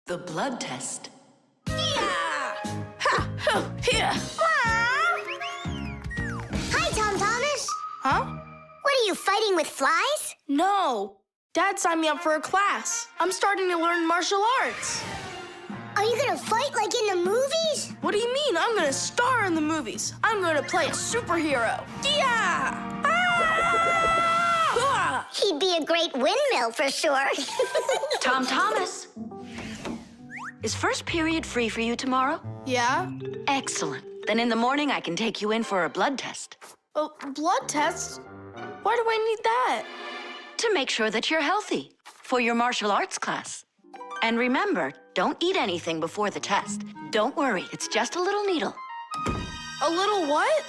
The blood test. Yeah! Ha! Ho! Here! Hi, Tom Thomas. Huh? What are you, fighting with flies? No. Dad signed me up for a class. I'm starting to learn martial arts. Are you gonna fight like in the movies? What do you mean? I'm gonna star in the movies. I'm gonna play a superhero. Yeah! Ah! He'd be a great windmill for sure. Tom Thomas. Is first period free for you tomorrow? Yeah? Excellent. Then in the morning I can take you in for a blood test. Oh, blood test? Why do I need that? To make sure that you're healthy for your martial arts class. And remember, don't eat anything before the test. Don't worry, it's just a little needle. A little what?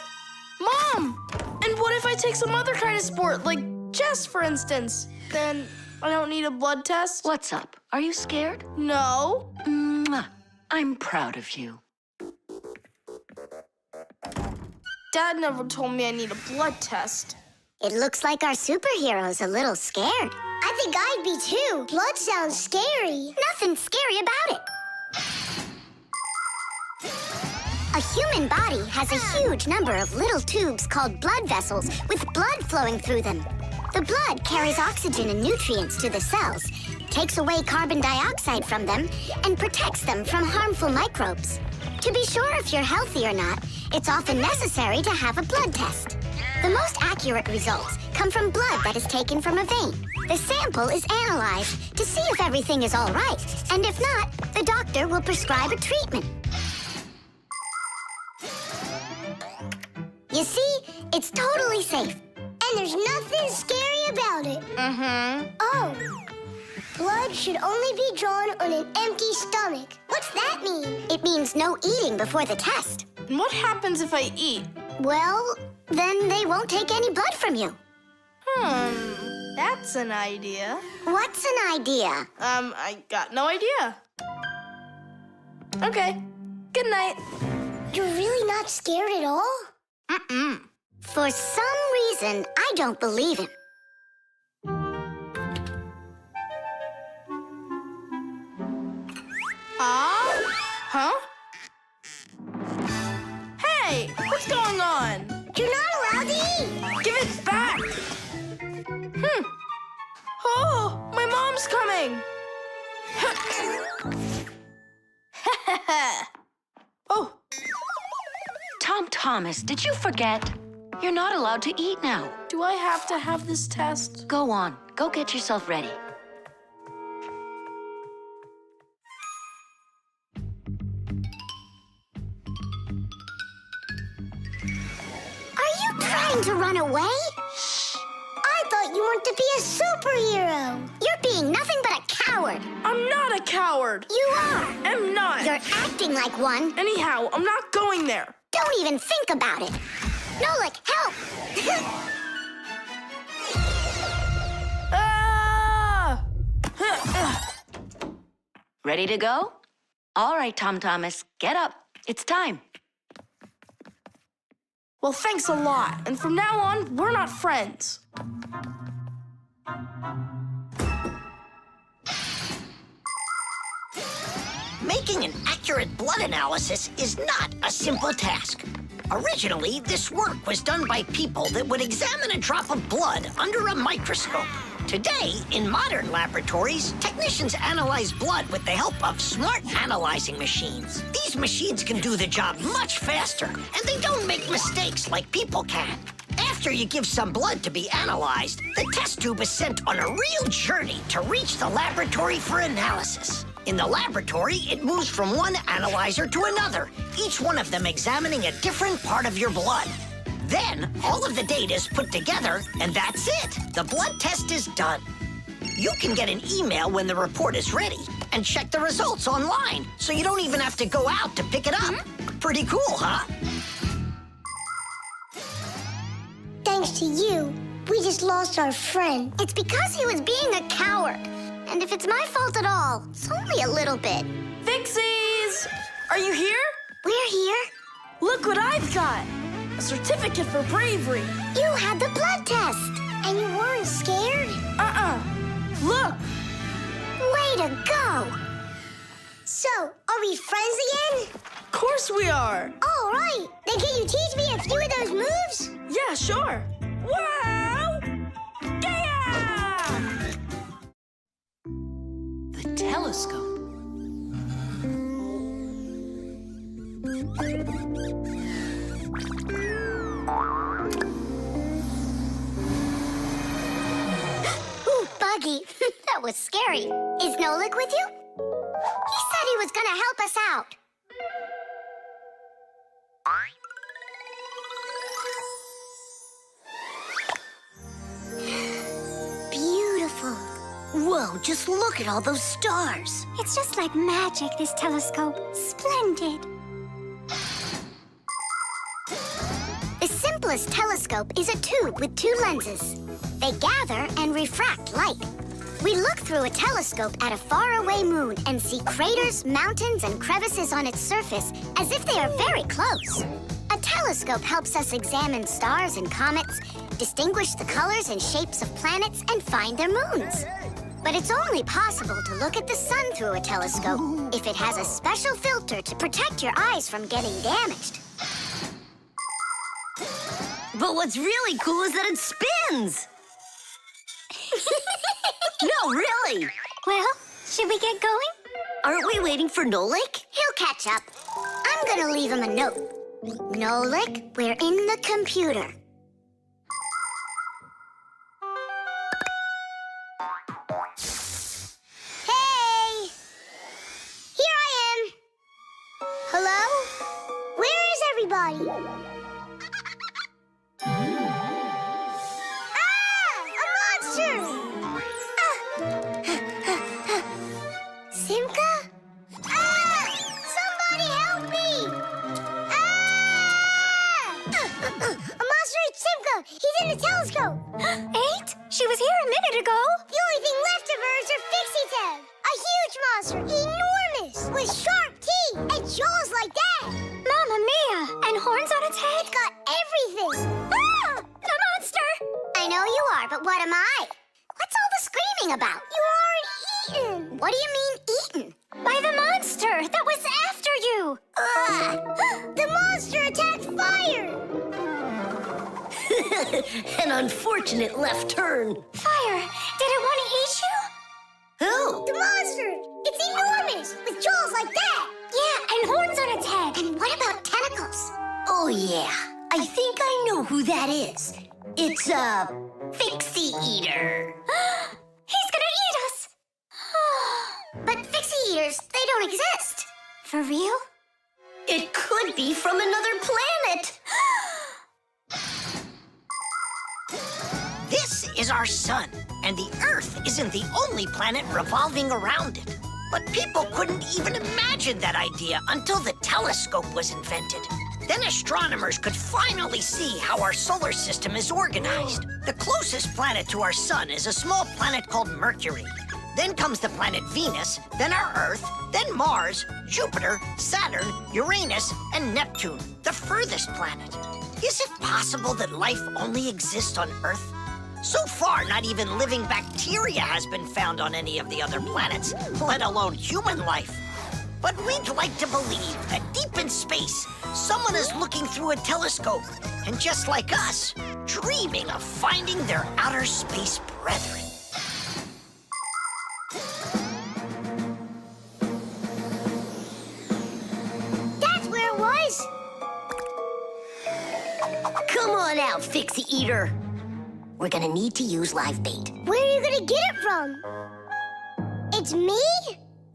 Mom! And what if I take some other kind of sport, like chess, for instance? Then I don't need a blood test? What's up? Are you scared? No. Mwah. I'm proud of you. Dad never told me I need a blood test. It looks like our superhero's a little scared. I think I'd be too. Blood sounds scary. Nothing scary about it. A human body has a huge number of little tubes called blood vessels with blood flowing through them. The blood carries oxygen and nutrients to the cells, takes away carbon dioxide from them, and protects them from harmful microbes. To be sure if you're healthy or not, it's often necessary to have a blood test. The most accurate results come from blood that is taken from a vein. The sample is analyzed to see if everything is all right, and if not, the doctor will prescribe a treatment. You see, it's totally safe. And there's nothing scary about it. Oh, blood should only be drawn on an empty stomach. What's that mean? It means no eating before the test. And what happens if I eat? Well, then they won't take any blood from you. That's an idea. What's an idea? I got no idea. Okay, good night. You're really not scared at all? For some reason, I don't believe him. Huh? Hey, what's going on? You're not allowed to eat. Give it back! Oh, my mom's coming! Oh, Tom Thomas, did you forget? You're not allowed to eat now. do I have to have this test? Go on. Go get yourself ready. Are you trying to run away? I thought you wanted to be a superhero. You're being nothing but a coward. I'm not a coward. You are. I'm not. You're acting like one. Anyhow, I'm not going there. Don't even think about it. Nolik, help! Ah! Ready to go? All right, Tom Thomas, get up. It's time. Well, thanks a lot. And from now on, we're not friends. Making an accurate blood analysis is not a simple task. Originally, this work was done by people that would examine a drop of blood under a microscope. Today, in modern laboratories, technicians analyze blood with the help of smart analyzing machines. These machines can do the job much faster, and they don't make mistakes like people can. After you give some blood to be analyzed, the test tube is sent on a real journey to reach the laboratory for analysis. In the laboratory, it moves from one analyzer to another, each one of them examining a different part of your blood. Then, all of the data is put together, and that's it. The blood test is done. You can get an email when the report is ready and check the results online, so you don't even have to go out to pick it up. Pretty cool, huh? Thanks to you, we just lost our friend. It's because he was being a coward. And if it's my fault at all, it's only a little bit. Fixies! Are you here? We're here. Look what I've got! A certificate for bravery. You had the blood test. And you weren't scared? Look! Way to go! So, are we friends again? Of course we are. All right. Then can you teach me a few of those moves? Yeah, sure. Wow! Yeah! The telescope. Ooh, Buggy. That was scary. Is Nolik with you? He said he was gonna help us out. Beautiful. Whoa, just look at all those stars. It's just like magic, this telescope. Splendid. The simplest telescope is a tube with two lenses. They gather and refract light. We look through a telescope at a faraway moon and see craters, mountains, and crevices on its surface as if they are very close. A telescope helps us examine stars and comets, distinguish the colors and shapes of planets, and find their moons. But it's only possible to look at the sun through a telescope if it has a special filter to protect your eyes from getting damaged. But what's really cool is that it spins. No, really. Well, should we get going? Aren't we waiting for Nolik? He'll catch up. I'm gonna leave him a note. Nolik, we're in the computer. Hey! Here I am. Hello? Where is everybody? Simka? Somebody help me! A monster ate Simka! He's in the telescope! Ate? She was here a minute ago. The only thing left of her is her Fixie tail. A huge monster, enormous, with sharp teeth and jaws like that. Mamma mia! And horns on its head? It's got everything. Ah! The monster! I know you are, but what am I? What's all the screaming about? You aren't eaten. What do you mean eaten? By the monster that was after you. The monster attacked fire. An unfortunate left turn. Fire? Did it want to eat you? Who? The monster. It's enormous with jaws like that. Yeah, and horns on its head. And what about tentacles? Oh, yeah. I think I know who that is. It's a Fixie eater. He's gonna eat us. But Fixie eaters, they don't exist. For real? It could be from another planet. This is our sun, and the Earth isn't the only planet revolving around it. But people couldn't even imagine that idea until the telescope was invented. Then astronomers could finally see how our solar system is organized. The closest planet to our sun is a small planet called Mercury. Then comes the planet Venus, then our Earth, then Mars, Jupiter, Saturn, Uranus, and Neptune, the furthest planet. Is it possible that life only exists on Earth? So far, not even living bacteria has been found on any of the other planets, let alone human life. But we'd like to believe that deep in space, someone is looking through a telescope, and just like us, dreaming of finding their outer space brethren. That's where it was. Come on out, Fixie Eater. We're gonna need to use live bait. Where are you gonna get it from? It's me?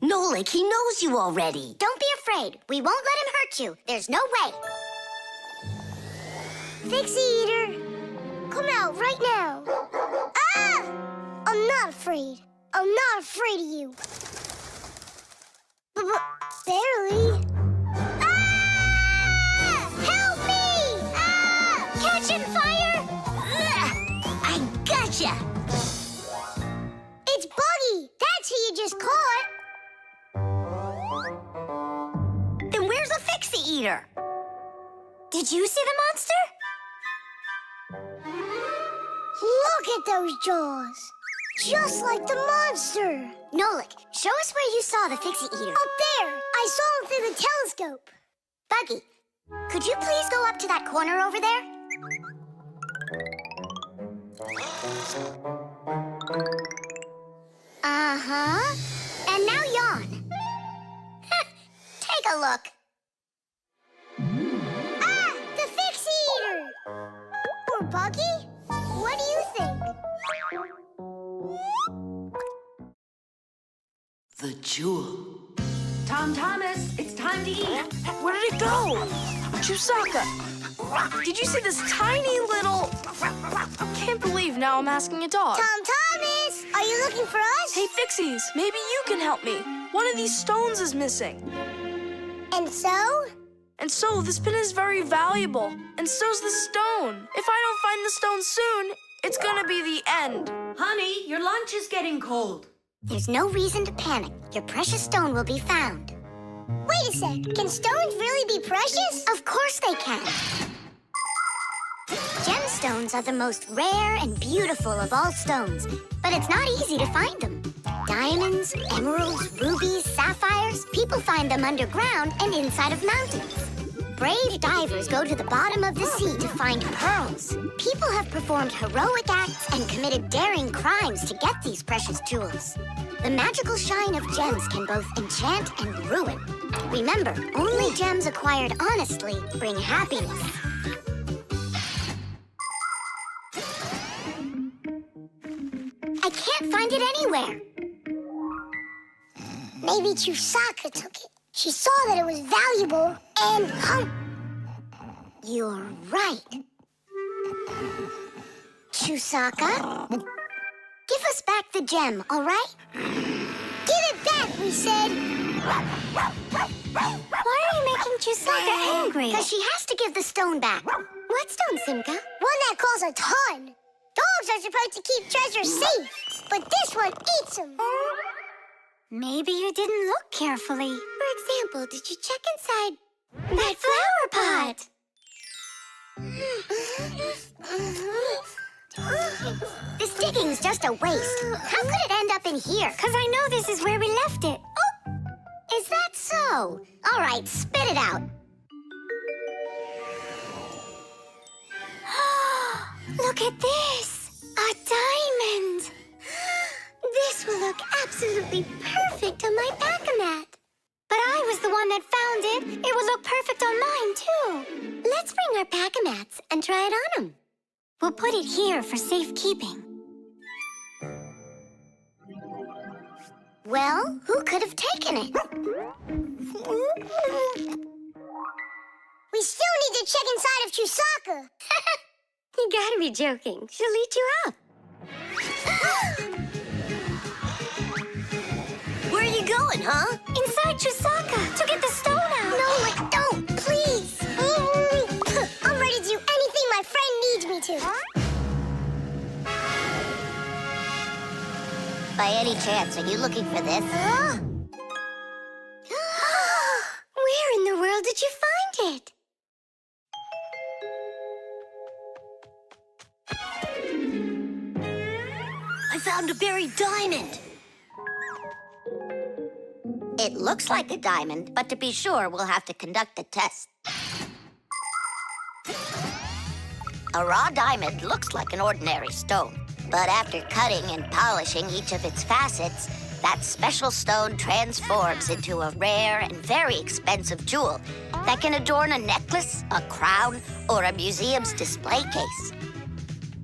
Nolik, he knows you already. Don't be afraid. We won't let him hurt you. There's no way. Fixie Eater, come out right now. Ah! I'm not afraid. I'm not afraid of you. Barely. Ah! Help me! Ah! Catching fire! I gotcha! It's Buggy. That's who you just caught. Then where's the Fixie Eater? Did you see the monster? Look at those jaws. Just like the monster. Nolik, Show us where you saw the Fixie Eater. Up there! I saw him through the telescope. Buggy, could you please go up to that corner over there? Uh-huh. And now yawn. Take a look. Ah! The Fixie Eater! Or Buggy? What do you think? The jewel. Tom Thomas, it's time to eat. Where did it go? Chusaka, did you see this tiny little... Can't believe now I'm asking a dog. Tom Thomas! Are you looking for us? Hey, Fixies, maybe you can help me. One of these stones is missing. And so? And so, this pin is very valuable. And so's the stone. If I don't find the stone soon, it's gonna be the end. Honey, your lunch is getting cold. There's no reason to panic. Your precious stone will be found. Wait a sec. Can stones really be precious? Of course they can. Gemstones are the most rare and beautiful of all stones, but it's not easy to find them. Diamonds, emeralds, rubies, sapphires, people find them underground and inside of mountains. Brave divers go to the bottom of the sea to find pearls. People have performed heroic acts and committed daring crimes to get these precious jewels. The magical shine of gems can both enchant and ruin. Remember, only gems acquired honestly bring happiness. I can't find it anywhere. Maybe Chusaka took it. She saw that it was valuable and... You're right. Chusaka? Give us back the gem, all right? Give it back, we said. Why are you making Chusaka angry? Because she has to give the stone back. What stone, Simka? One that costs a ton. Dogs are supposed to keep treasure safe, but this one eats them. Maybe you didn't look carefully. For example, did you check inside that flower pot? This digging's just a waste. How could it end up in here? Because I know this is where we left it. Oh, is that so? All right, spit it out. Look at this! A diamond! This will look absolutely perfect on my pack-a-mat. But I was the one that found it. It would look perfect on mine, too. Let's bring our pack-a-mats and try it on them. We'll put it here for safekeeping. Well, who could have taken it? We still need to check inside of Chusaka. You gotta be joking. She'll eat you up. Where are you going, huh? Inside Chusaka to get the stone out. No, don't, please. I'm ready to do anything my friend needs me to. By any chance, are you looking for this? Where in the world did you find it? I found a buried diamond. It looks like a diamond, but to be sure, we'll have to conduct a test. A raw diamond looks like an ordinary stone, but after cutting and polishing each of its facets, that special stone transforms into a rare and very expensive jewel that can adorn a necklace, a crown, or a museum's display case.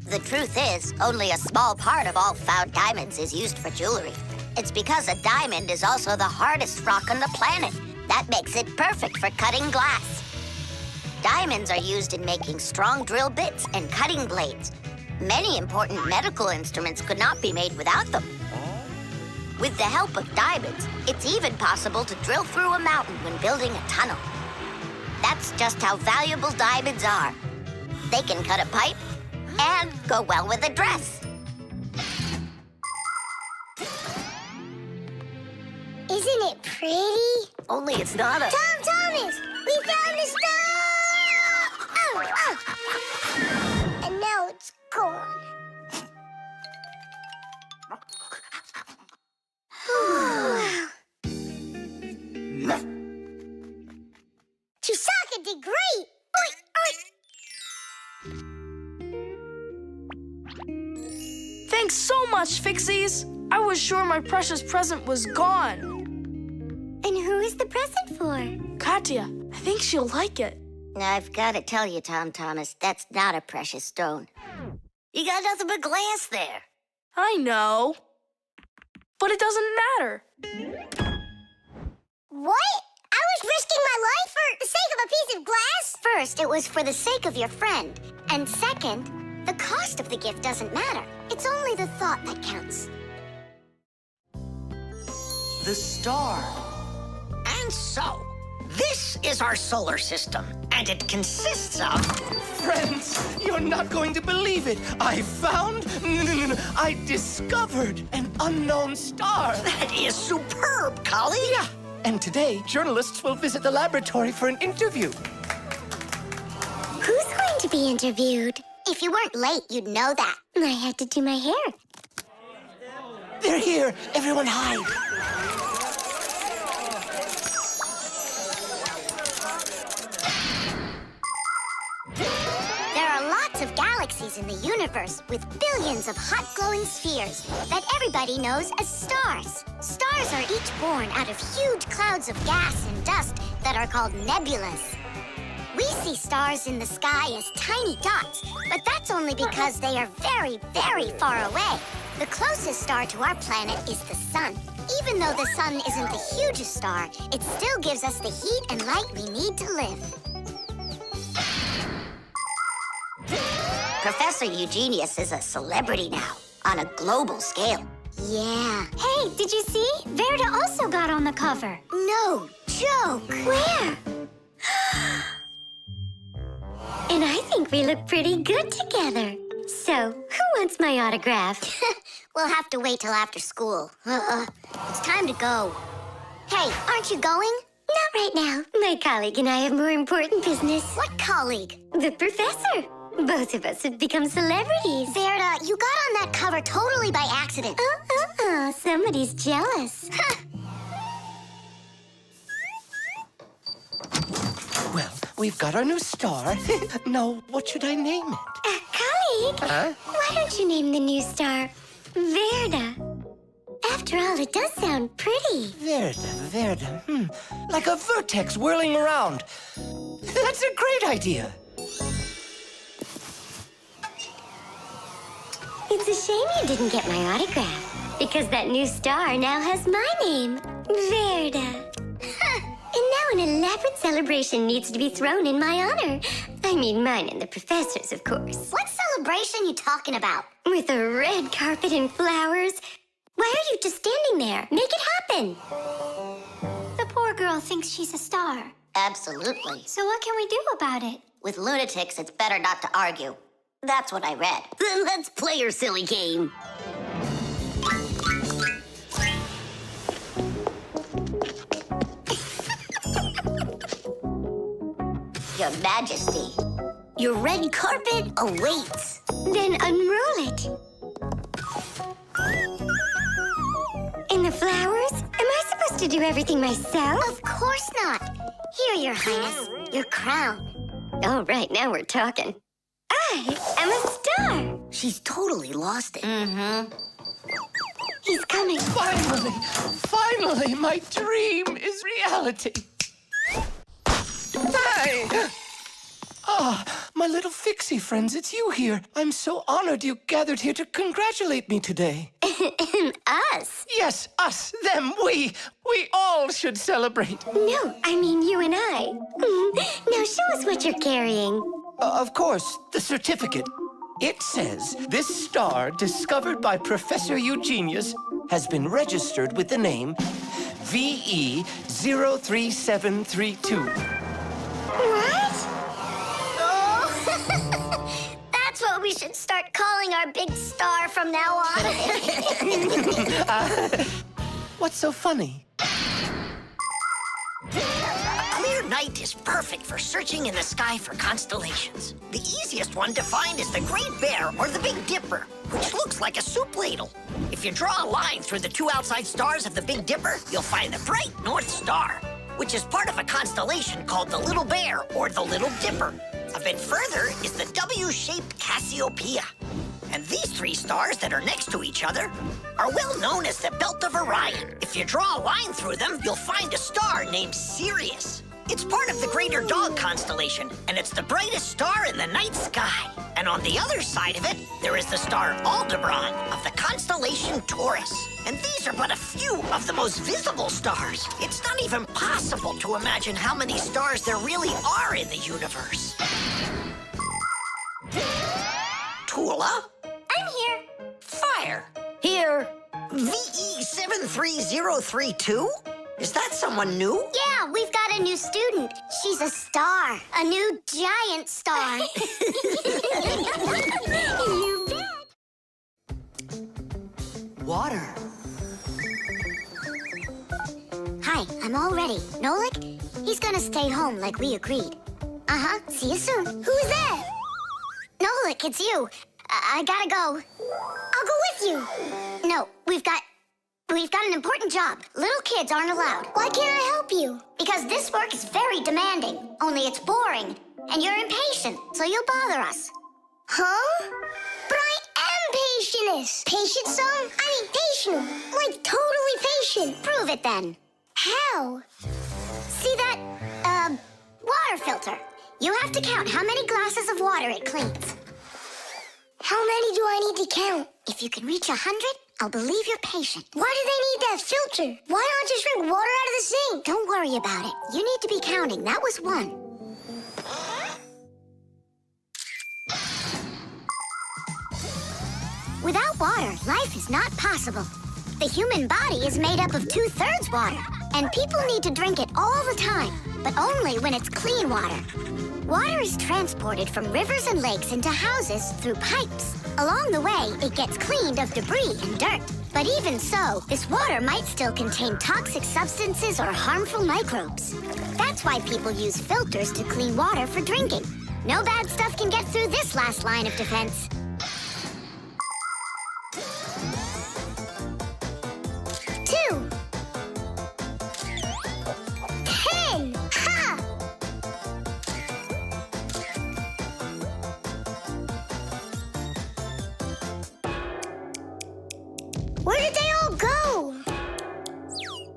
The truth is, only a small part of all found diamonds is used for jewelry. It's because a diamond is also the hardest rock on the planet. That makes it perfect for cutting glass. Diamonds are used in making strong drill bits and cutting blades. Many important medical instruments could not be made without them. With the help of diamonds, it's even possible to drill through a mountain when building a tunnel. That's just how valuable diamonds are. They can cut a pipe and go well with a dress. Isn't it pretty? Only it's not a... Tom Thomas! We found the stone! Oh! And now it's gone. be great. Thanks so much, Fixies. I was sure my precious present was gone. And who is the present for? Katya, I think she'll like it. I've got to tell you, Tom Thomas, that's not a precious stone. You got nothing but glass there. I know. But it doesn't matter. What? I was risking my life for the sake of a piece of glass? First, it was for the sake of your friend. And second, the cost of the gift doesn't matter. It's only the thought that counts. The star. And so, this is our solar system, and it consists of... Friends, you're not going to believe it. I discovered an unknown star. That is superb, colleague. Yeah, and today, journalists will visit the laboratory for an interview. Who's going to be interviewed? If you weren't late, you'd know that. I had to do my hair. They're here. Everyone hide. There are lots of galaxies in the universe with billions of hot glowing spheres that everybody knows as stars. Stars are each born out of huge clouds of gas and dust that are called nebulas. We see stars in the sky as tiny dots, but that's only because they are very, very far away. The closest star to our planet is the sun. Even though the sun isn't the hugest star, it still gives us the heat and light we need to live. Professor Eugenius is a celebrity now, on a global scale. Yeah. Hey, did you see? Verda also got on the cover. No joke. Where? And I think we look pretty good together. So, who wants my autograph? We'll have to wait till after school. It's time to go. Hey, aren't you going? Not right now. My colleague and I have more important business. What colleague? The professor. Both of us have become celebrities. Verda, you got on that cover totally by accident. Somebody's jealous. Well, we've got our new star. Now, what should I name it? Colleague, Huh? why don't you name the new star Verda? After all, it does sound pretty. Verda. Like a vertex whirling around. That's a great idea. It's a shame you didn't get my autograph, because that new star now has my name, Verda. And now an elaborate celebration needs to be thrown in my honor. I mean, mine and the professor's, of course. What celebration you talking about? With a red carpet and flowers. Why are you just standing there? Make it happen. The poor girl thinks she's a star. Absolutely. So what can we do about it? With lunatics, it's better not to argue. That's what I read. Then let's play your silly game. Your Majesty, your red carpet awaits. Then unroll it. And the flowers? Am I supposed to do everything myself? Of course not. Here, Your Highness, your crown. All right, now we're talking. I am a star. She's totally lost it. Mm-hmm. He's coming. Finally, my dream is reality. Hey! My little Fixie friends, it's you here. I'm so honored you gathered here to congratulate me today. Us? Yes, us, them, we all should celebrate. No, I mean you and I. Now show us what you're carrying. Of course, the certificate. It says, this star, discovered by Professor Eugenius, has been registered with the name VE03732. What? Oh, that's what we should start calling our big star from now on. What's so funny? A clear night is perfect for searching in the sky for constellations. The easiest one to find is the Great Bear or the Big Dipper, which looks like a soup ladle. If you draw a line through the two outside stars of the Big Dipper, you'll find the bright North Star. which is part of a constellation called the Little Bear or the Little Dipper. A bit further is the W-shaped Cassiopeia. And these three stars that are next to each other are well known as the Belt of Orion. If you draw a line through them, you'll find a star named Sirius. It's part of the Greater Dog constellation, and it's the brightest star in the night sky. And on the other side of it, there is the star Aldebaran of the constellation Taurus. And these are but a few of the most visible stars. It's not even possible to imagine how many stars there really are in the universe. Tula? I'm here. Fire. Here. VE73032? Is that someone new? Yeah, we've got a new student. She's a star. A new giant star. You bet. Water. Hi, I'm all ready. Nolik? He's gonna stay home like we agreed. Uh-huh, see you soon. Who's that? Nolik, it's you. I gotta go. I'll go with you. No, we've got an important job. Little kids aren't allowed. Why can't I help you? Because this work is very demanding. Only it's boring. And you're impatient, so you'll bother us. Huh? But I am patientest. Patient some? I mean patient. Like totally patient. Prove it then. How? See that, water filter? You have to count how many glasses of water it cleans. How many do I need to count? If you can reach 100, I'll believe you're patient. Why do they need that filter? Why not just drink water out of the sink? Don't worry about it. You need to be counting. That was 1. Without water, life is not possible. The human body is made up of 2/3 water, and people need to drink it all the time, but only when it's clean water. Water is transported from rivers and lakes into houses through pipes. Along the way, it gets cleaned of debris and dirt. But even so, this water might still contain toxic substances or harmful microbes. That's why people use filters to clean water for drinking. No bad stuff can get through this last line of defense. 2. 10. Ha! Where did they all go?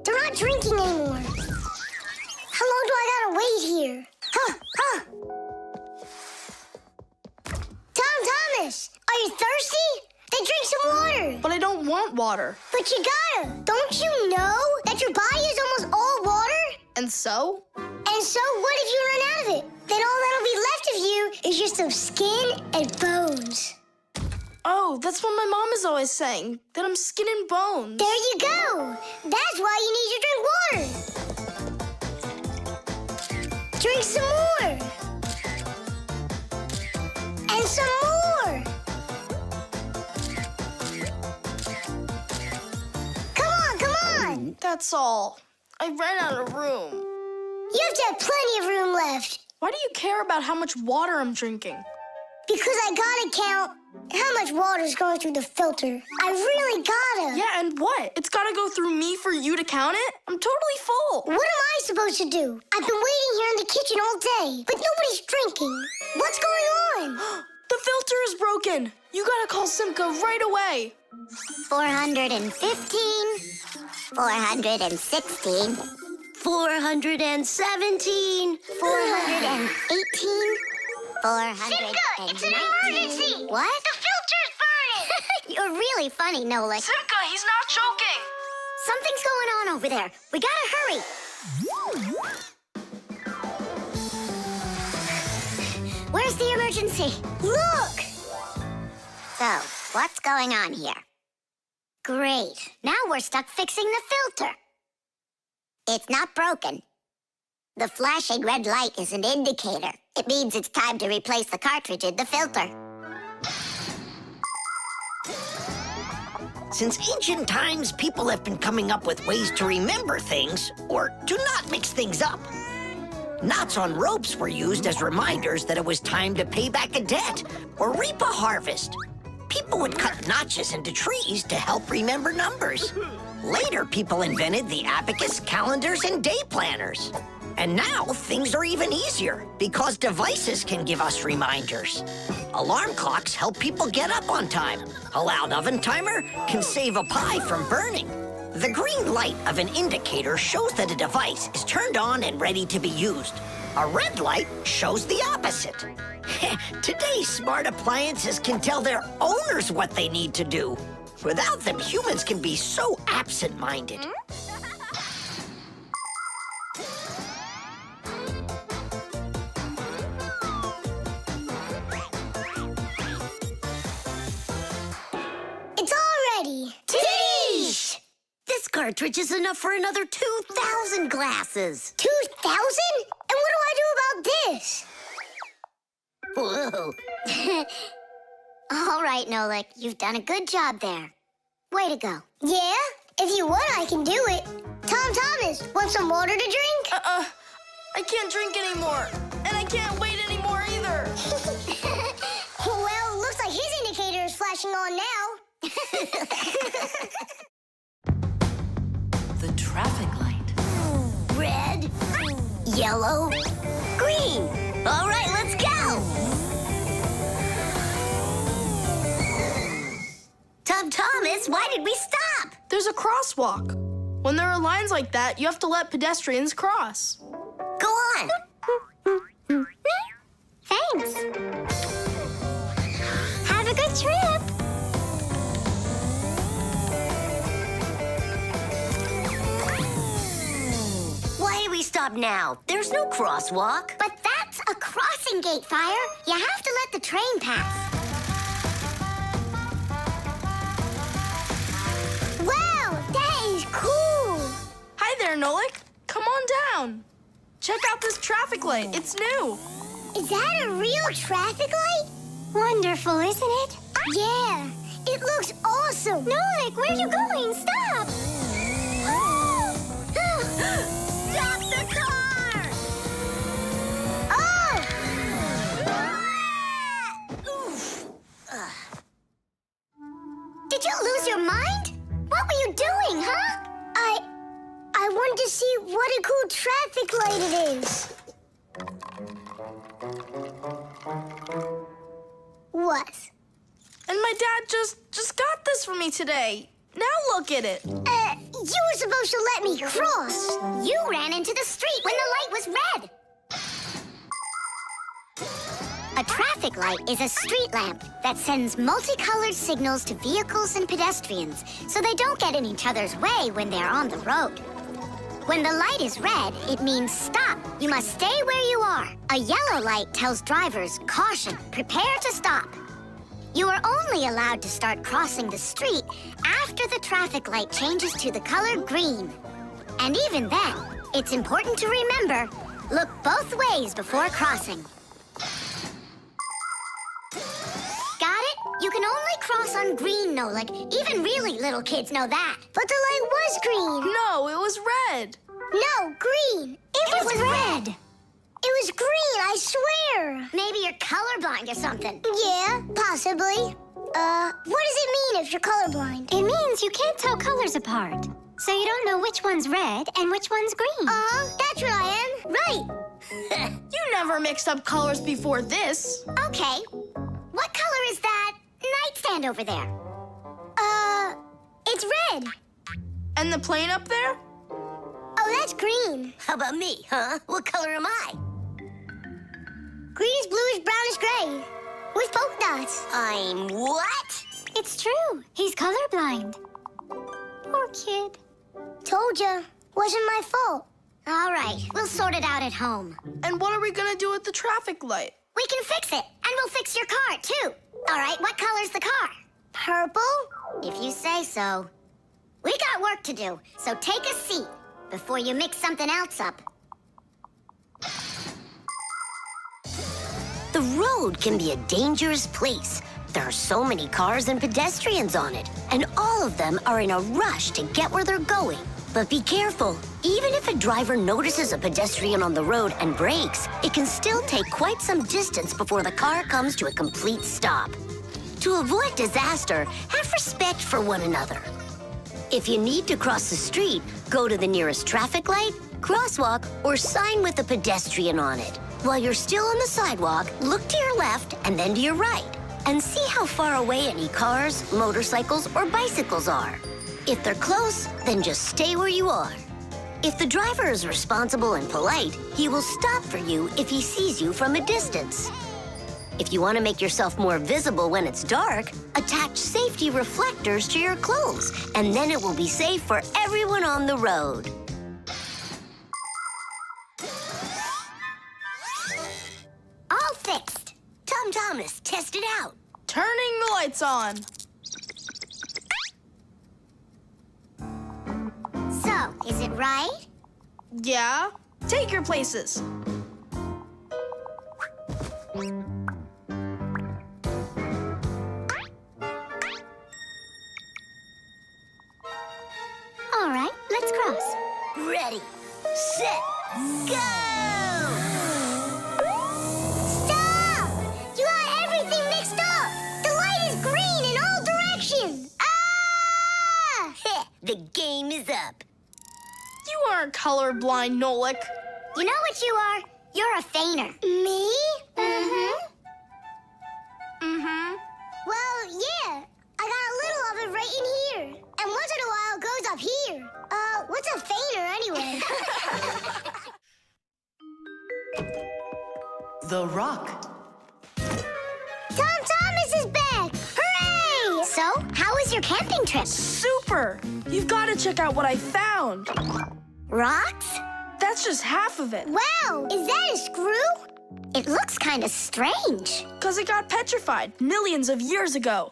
They're not drinking anymore. How long do I gotta wait here? Huh, huh. Thomas, are you thirsty? Then drink some water. But I don't want water. But you gotta. Don't you know that your body is almost all water? And so? And so what if you run out of it? Then all that'll be left of you is just some skin and bones. Oh, that's what my mom is always saying, that I'm skin and bones. There you go. That's why you need to drink water. Drink some more. And some more. Come on, come on. That's all. I ran out of room. You have to have plenty of room left. Why do you care about how much water I'm drinking? Because I gotta count how much water's going through the filter. I really gotta. Yeah, and what? It's gotta go through me for you to count it? I'm totally full. What am I supposed to do? I've been waiting here in the kitchen all day, but nobody's drinking. What's going on? The filter is broken. You gotta call Simka right away. 415, 416, 417, 418, 419. It's an emergency! What? The filter's burning! You're really funny, Nolik. Simka, he's not joking. Something's going on over there. We gotta hurry. Where's the emergency? Look! So, what's going on here? Great. Now we're stuck fixing the filter. It's not broken. The flashing red light is an indicator. It means it's time to replace the cartridge in the filter. Since ancient times, people have been coming up with ways to remember things or to not mix things up. Knots on ropes were used as reminders that it was time to pay back a debt or reap a harvest. People would cut notches into trees to help remember numbers. Later, people invented the abacus, calendars, and day planners. And now, things are even easier because devices can give us reminders. Alarm clocks help people get up on time. A loud oven timer can save a pie from burning. The green light of an indicator shows that a device is turned on and ready to be used. A red light shows the opposite. Today's smart appliances can tell their owners what they need to do. Without them, humans can be so absent-minded. It's all ready. Teesh! This cartridge is enough for another 2,000 glasses. 2,000? And what do I do about this? Whoa. All right, Nolik, you've done a good job there. Way to go. Yeah? If you want, I can do it. Tom Thomas, want some water to drink? I can't drink anymore. And I can't wait anymore either. Well, looks like his indicator is flashing on now. The traffic light. Red, yellow, green. All right, let's go. Tom Thomas, why did we stop? There's a crosswalk. When there are lines like that, you have to let pedestrians cross. Go on. Thanks. Have a good trip. Why did we stop now? There's no crosswalk. But that's a crossing gate, Fire. You have to let the train pass. Wow, that is cool. Hi there, Nolik. Come on down. Check out this traffic light. It's new. Is that a real traffic light? Wonderful, isn't it? Yeah, it looks awesome. Nolik, where are you going? Stop! Stop the car! Oh! Oof. Did you lose your mind? What were you doing, huh? I wanted to see what a cool traffic light it is. What? And my dad just got this for me today. Now look at it. You were supposed to let me cross. You ran into the street when the light was red. A traffic light is a street lamp that sends multicolored signals to vehicles and pedestrians so they don't get in each other's way when they're on the road. When the light is red, it means stop. You must stay where you are. A yellow light tells drivers, caution, prepare to stop. You are only allowed to start crossing the street after the traffic light changes to the color green. And even then, it's important to remember, look both ways before crossing. Got it? You can only cross on green, Nolik. Even really little kids know that. But the light was green. No, it was red. No, green. It was red. It was green, I swear. Maybe you're colorblind or something. Yeah, possibly. What does it mean if you're colorblind? It means you can't tell colors apart. So you don't know which one's red and which one's green. That's what I am. Right. You never mixed up colors before this. Okay. What color is that nightstand over there? It's red. And the plane up there? Oh, that's green. How about me, huh? What color am I? Greenish, bluish, brownish, gray. With polka dots. I'm what? It's true. He's colorblind. Poor kid. Told ya. Wasn't my fault. All right, we'll sort it out at home. And what are we gonna do with the traffic light? We can fix it, and we'll fix your car, too. All right, what color's the car? Purple? If you say so. We got work to do, so take a seat before you mix something else up. The road can be a dangerous place. There are so many cars and pedestrians on it, and all of them are in a rush to get where they're going. But be careful. Even if a driver notices a pedestrian on the road and brakes, it can still take quite some distance before the car comes to a complete stop. To avoid disaster, have respect for one another. If you need to cross the street, go to the nearest traffic light, crosswalk, or sign with a pedestrian on it. While you're still on the sidewalk, look to your left and then to your right, and see how far away any cars, motorcycles, or bicycles are. If they're close, then just stay where you are. If the driver is responsible and polite, he will stop for you if he sees you from a distance. If you want to make yourself more visible when it's dark, attach safety reflectors to your clothes, and then it will be safe for everyone on the road. All fixed. Tom Thomas, test it out. Turning the lights on. So, is it right? Yeah? Take your places. All right, let's cross. Ready, set, go! Stop! You got everything mixed up! The light is green in all directions! Ah! The game is up. You aren't colorblind, Nolik. You know what you are? You're a feigner. Me? Mm-hmm. Mm-hmm. Well, yeah. I got a little of it right in here. And once in a while, it goes up here. What's a feigner anyway? The rock. Tom Thomas is back! Hooray! So, how was your camping trip? Super! You've got to check out what I found. Rocks? That's just half of it. Wow! Is that a screw? It looks kind of strange. Because it got petrified millions of years ago.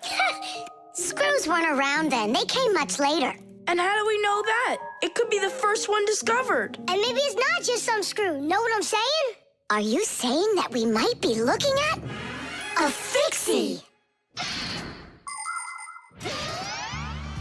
Screws weren't around then. They came much later. And how do we know that? It could be the first one discovered. And maybe it's not just some screw. Know what I'm saying? Are you saying that we might be looking at a Fixie?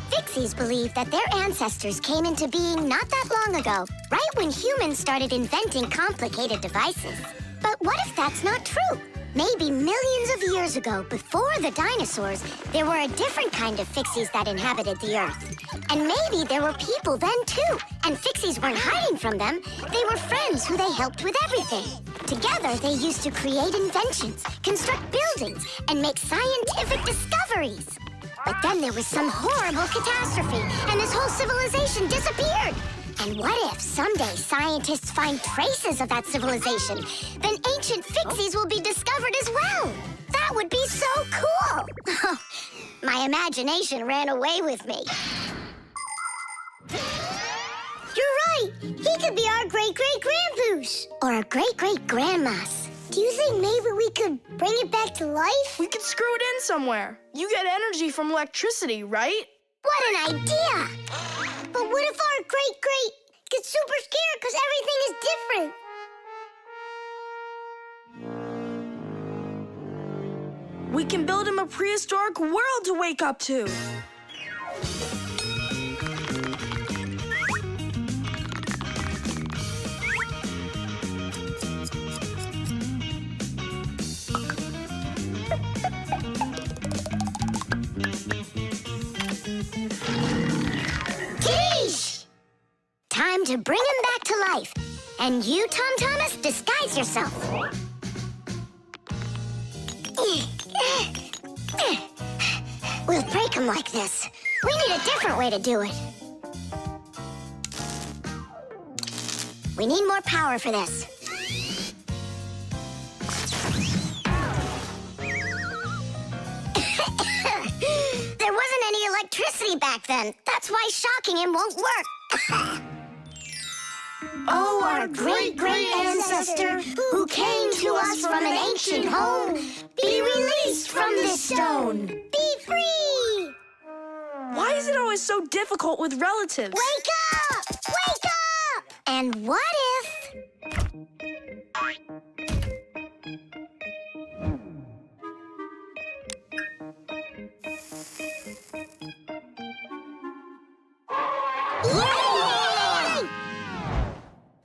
Fixies believe that their ancestors came into being not that long ago, right when humans started inventing complicated devices. But what if that's not true? Maybe millions of years ago, before the dinosaurs, there were a different kind of Fixies that inhabited the Earth. And maybe there were people then, too. And Fixies weren't hiding from them. They were friends who they helped with everything. Together, they used to create inventions, construct buildings, and make scientific discoveries. But then there was some horrible catastrophe, and this whole civilization disappeared. And what if someday scientists find traces of that civilization? Then ancient Fixies will be discovered as well. That would be so cool. My imagination ran away with me. You're right. He could be our great-great-grandpoos. Or a great-great-grandmas. Do you think maybe we could bring it back to life? We could screw it in somewhere. You get energy from electricity, right? What an idea! But what if our great-great gets super scared because everything is different? We can build him a prehistoric world to wake up to. Time to bring him back to life. And you, Tom Thomas, disguise yourself. We'll break him like this. We need a different way to do it. We need more power for this. There wasn't any electricity back then. That's why shocking him won't work. Oh, our great-great ancestor, who came to us from an ancient home, be released from this stone. Be free! Why is it always so difficult with relatives? Wake up! Wake up! And what if... Yay!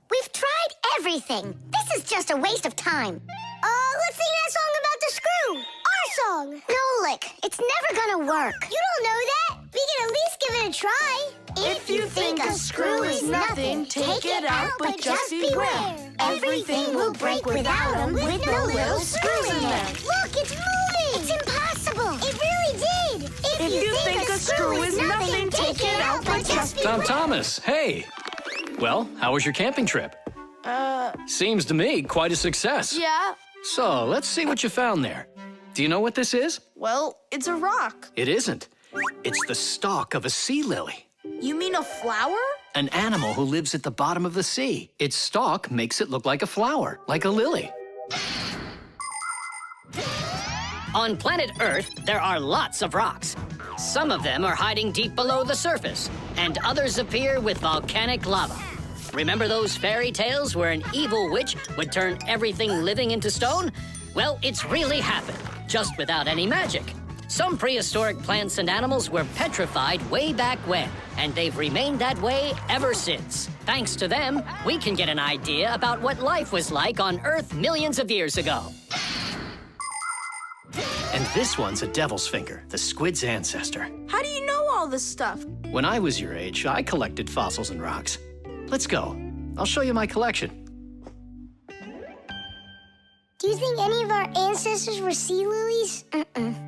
We've tried everything. This is just a waste of time. Let's sing that song about the screw. Our song. Nolik, it's never gonna work. You don't know that. We can at least give it a try. If you think a screw is nothing, take it out, but just beware. Everything will break without them with no little screws in there. Look, it's moving! It's impossible! It really did! If you think a screw is nothing, take it out, but just beware. Tom Thomas, hey. Well, how was your camping trip? Seems to me quite a success. Yeah, So, let's see what you found there. Do you know what this is? well, it's a rock. It isn't. It's the stalk of a sea lily, You mean a flower? an animal who lives at the bottom of the sea. Its stalk makes it look like a flower, like a lily. On planet Earth, there are lots of rocks. Some of them are hiding deep below the surface, and others appear with volcanic lava. Remember those fairy tales where an evil witch would turn everything living into stone? Well, it's really happened, just without any magic. Some prehistoric plants and animals were petrified way back when, and they've remained that way ever since. Thanks to them, we can get an idea about what life was like on Earth millions of years ago. And this one's a devil's finger, the squid's ancestor. How do you know all this stuff? When I was your age, I collected fossils and rocks. Let's go. I'll show you my collection. Do you think any of our ancestors were sea lilies?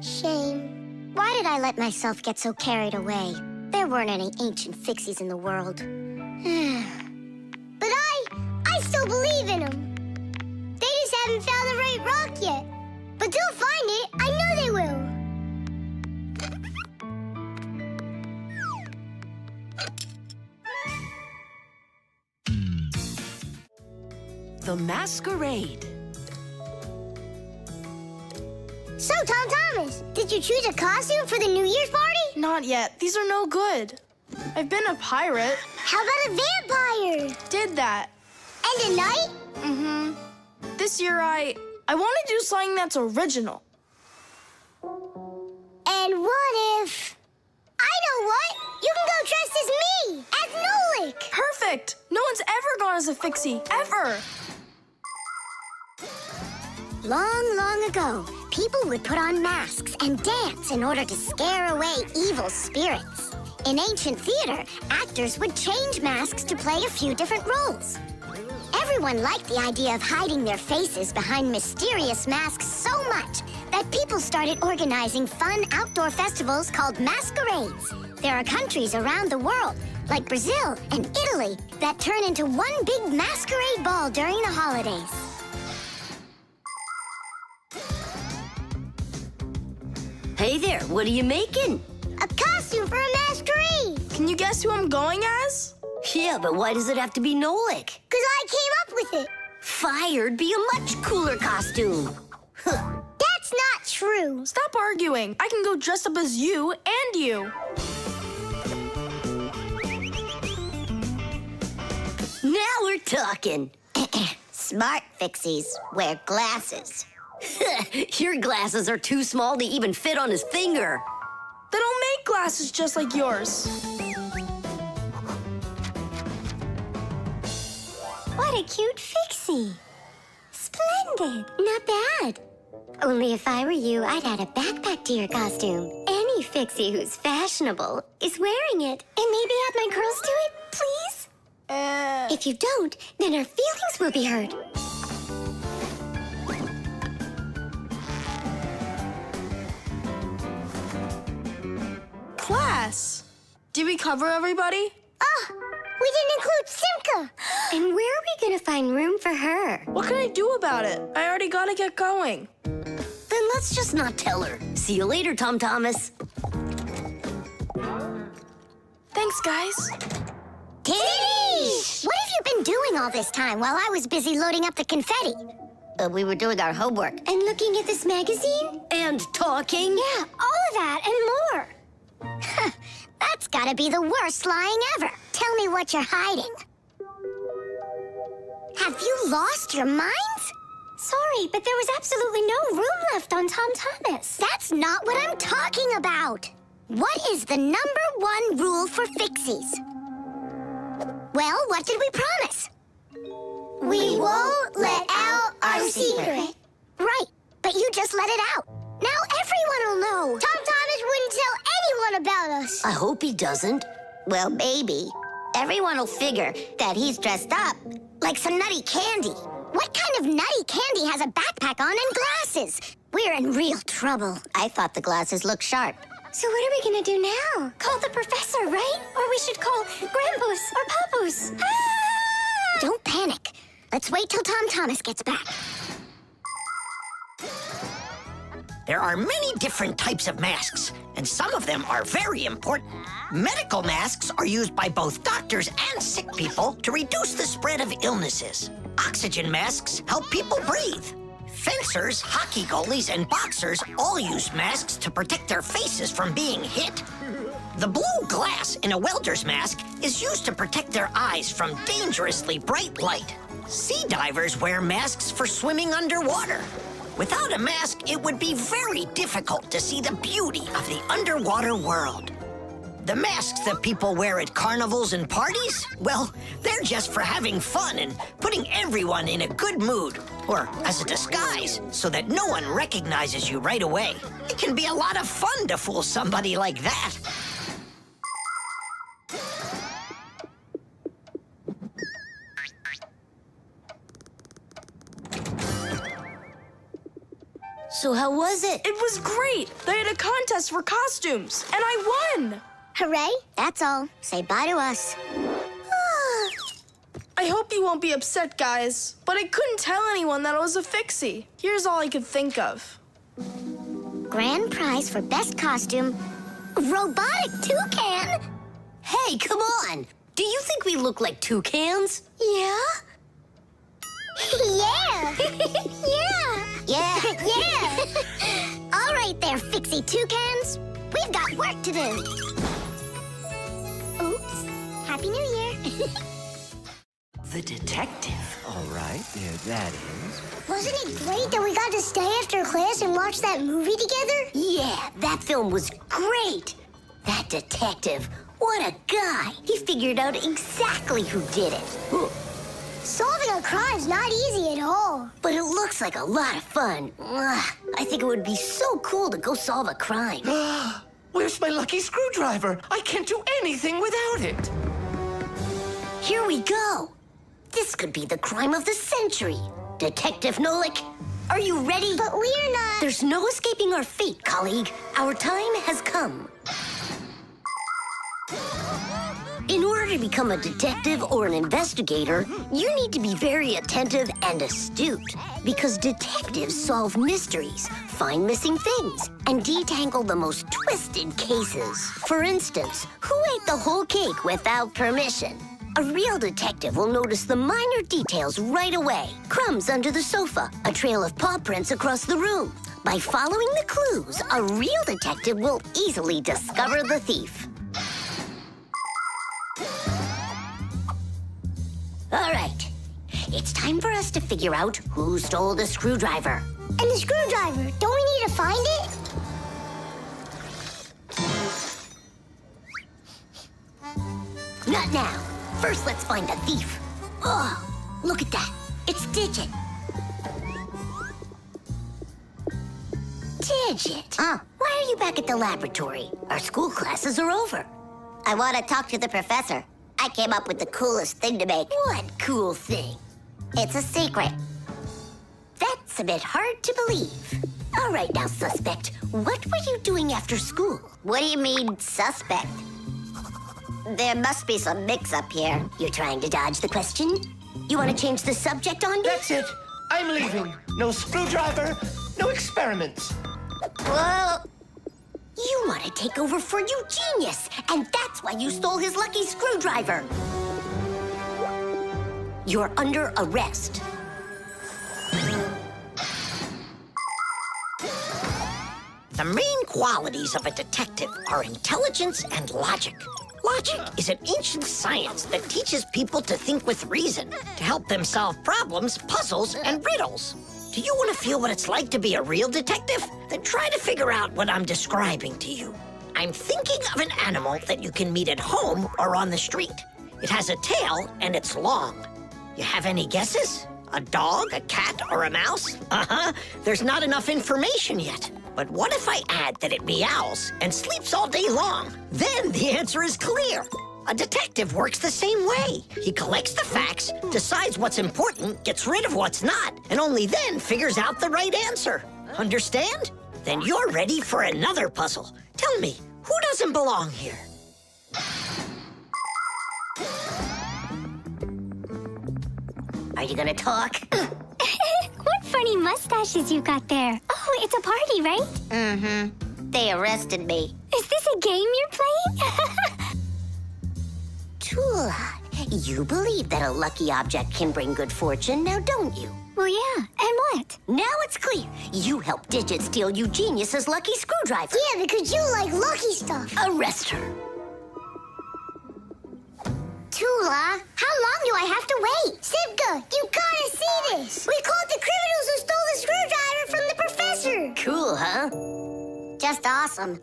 Shame. Why did I let myself get so carried away? There weren't any ancient Fixies in the world. But I still believe in them. They just haven't found the right rock yet. But they'll find it. I know they will. The Masquerade. So, Tom Thomas, did you choose a costume for the New Year's party? Not yet. These are no good. I've been a pirate. How about a vampire? Did that. And a knight? Mm-hmm. This year I want to do something that's original. And what if... I know what! You can go dressed as me! As Nolik! Perfect! No one's ever gone as a Fixie, ever! Long, long ago, people would put on masks and dance in order to scare away evil spirits. In ancient theater, actors would change masks to play a few different roles. Everyone liked the idea of hiding their faces behind mysterious masks so much that people started organizing fun outdoor festivals called masquerades. There are countries around the world, like Brazil and Italy, that turn into one big masquerade ball during the holidays. Hey there, what are you making? A costume for a masquerade! Can you guess who I'm going as? Yeah, but why does it have to be Nolik? Because I came up with it. Fired be a much cooler costume. That's not true. Stop arguing. I can go dressed up as you and you. Now we're talking. Smart Fixies wear glasses. Your glasses are too small to even fit on his finger. They don't make glasses just like yours. What a cute Fixie. Splendid. Not bad. Only if I were you, I'd add a backpack to your costume. Any Fixie who's fashionable is wearing it. And maybe add my curls to it, please? If you don't, then our feelings will be hurt. Class. Did we cover everybody? Oh, we didn't include Simka. And where are we gonna find room for her? What can I do about it? I already gotta get going. Then let's just not tell her. See you later, Tom Thomas. Thanks, guys. Kitty! What have you been doing all this time while I was busy loading up the confetti? We were doing our homework. And looking at this magazine? And talking. Yeah, all of that and more. That's gotta be the worst lying ever. Tell me what you're hiding. Have you lost your minds? Sorry, but there was absolutely no room left on Tom Thomas. That's not what I'm talking about. What is the #1 rule for Fixies? Well, what did we promise? We won't let out our secret. Right, but you just let it out. Now everyone will know. Tom Thomas wouldn't tell anyone about us. I hope he doesn't. Well, maybe. Everyone will figure that he's dressed up like some nutty candy. What kind of nutty candy has a backpack on and glasses? We're in real trouble. I thought the glasses looked sharp. So what are we gonna do now? Call the professor, right? Or we should call Grandpus or Papus. Ah! Don't panic. Let's wait till Tom Thomas gets back. There are many different types of masks, and some of them are very important. Medical masks are used by both doctors and sick people to reduce the spread of illnesses. Oxygen masks help people breathe. Fencers, hockey goalies, and boxers all use masks to protect their faces from being hit. The blue glass in a welder's mask is used to protect their eyes from dangerously bright light. Sea divers wear masks for swimming underwater. Without a mask, it would be very difficult to see the beauty of the underwater world. The masks that people wear at carnivals and parties, well, they're just for having fun and putting everyone in a good mood, or as a disguise, so that no one recognizes you right away. It can be a lot of fun to fool somebody like that. So how was it? It was great. They had a contest for costumes, and I won. Hooray. That's all. Say bye to us. I hope you won't be upset, guys, but I couldn't tell anyone that it was a Fixie. Here's all I could think of. Grand prize for best costume, robotic toucan. Hey, come on! Do you think we look like toucans? Yeah? Yeah. Yeah. Yeah. All right there, Fixie toucans. We've got work to do. Oops. Happy New Year. The detective. All right, there that is. Wasn't it great that we got to stay after class and watch that movie together? Yeah, that film was great. That detective, what a guy. He figured out exactly who did it. Solving a crime's not easy at all. But it looks like a lot of fun. Ugh, I think it would be so cool to go solve a crime. Where's my lucky screwdriver? I can't do anything without it. Here we go. This could be the crime of the century. Detective Nolik, are you ready? But we're not... There's no escaping our fate, colleague. Our time has come. In order to become a detective or an investigator, you need to be very attentive and astute. Because detectives solve mysteries, find missing things, and detangle the most twisted cases. For instance, who ate the whole cake without permission? A real detective will notice the minor details right away. Crumbs under the sofa, a trail of paw prints across the room. By following the clues, a real detective will easily discover the thief. All right, it's time for us to figure out who stole the screwdriver. And the screwdriver, don't we need to find it? Not now. First, let's find the thief. Oh, look at that. It's Digit. Digit? Why are you back at the laboratory? Our school classes are over. I want to talk to the professor. I came up with the coolest thing to make. What cool thing? It's a secret. That's a bit hard to believe. All right now, suspect. What were you doing after school? What do you mean, suspect? There must be some mix-up here. You're trying to dodge the question? You want to change the subject on me? That's it. I'm leaving. No screwdriver, no experiments. Well, You want to take over for Eugenius, and that's why you stole his lucky screwdriver. You're under arrest. The main qualities of a detective are intelligence and logic. Logic is an ancient science that teaches people to think with reason, to help them solve problems, puzzles, and riddles. Do you want to feel what it's like to be a real detective? Then try to figure out what I'm describing to you. I'm thinking of an animal that you can meet at home or on the street. It has a tail and it's long. You have any guesses? A dog, a cat, or a mouse? There's not enough information yet. But what if I add that it meows and sleeps all day long? Then the answer is clear. A detective works the same way. He collects the facts, decides what's important, gets rid of what's not, and only then figures out the right answer. Understand? Then you're ready for another puzzle. Tell me, who doesn't belong here? Are you gonna talk? What funny mustaches you got there. Oh, it's a party, right? Mm-hmm. They arrested me. Is this a game you're playing? Tula, you believe that a lucky object can bring good fortune, now don't you? Well, yeah. And what? Now it's clear. You helped Digit steal Eugenius's lucky screwdriver. Yeah, because you like lucky stuff. Arrest her. Tula, how long do I have to wait? Simka, you gotta see this. We caught the criminals who stole the screwdriver from the professor. Cool, huh? Just awesome.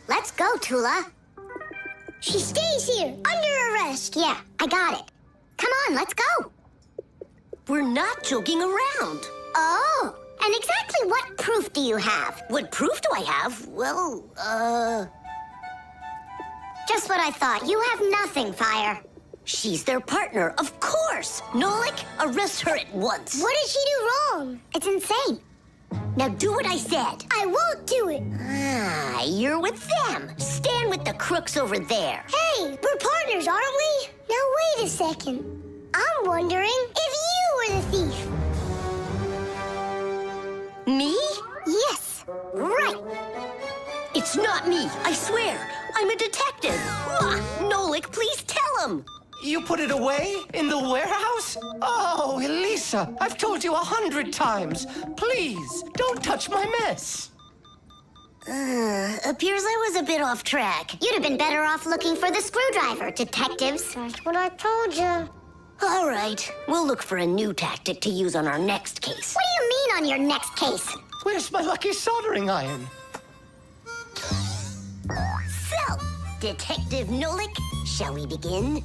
Let's go, Tula. She stays here, under arrest. Yeah, I got it. Come on, let's go. We're not joking around. Oh, and exactly what proof do you have? What proof do I have? Well, Just what I thought. You have nothing, Fire. she's their partner, of course. Nolik, arrest her at once. What did she do wrong? It's insane. Now do what I said. I won't do it. Ah, you're with them. Stand with the crooks over there. Hey, we're partners, aren't we? Now wait a second. I'm wondering if you were the thief. Me? Yes, right. It's not me, I swear. I'm a detective. Nolik, please tell him. You put it away in the warehouse? Oh, Elisa, I've told you 100 times. Please, don't touch my mess. Appears I was a bit off track. You'd have been better off looking for the screwdriver, detectives. That's what I told you. All right, we'll look for a new tactic to use on our next case. What do you mean on your next case? Where's my lucky soldering iron? So, Detective Nolik, shall we begin?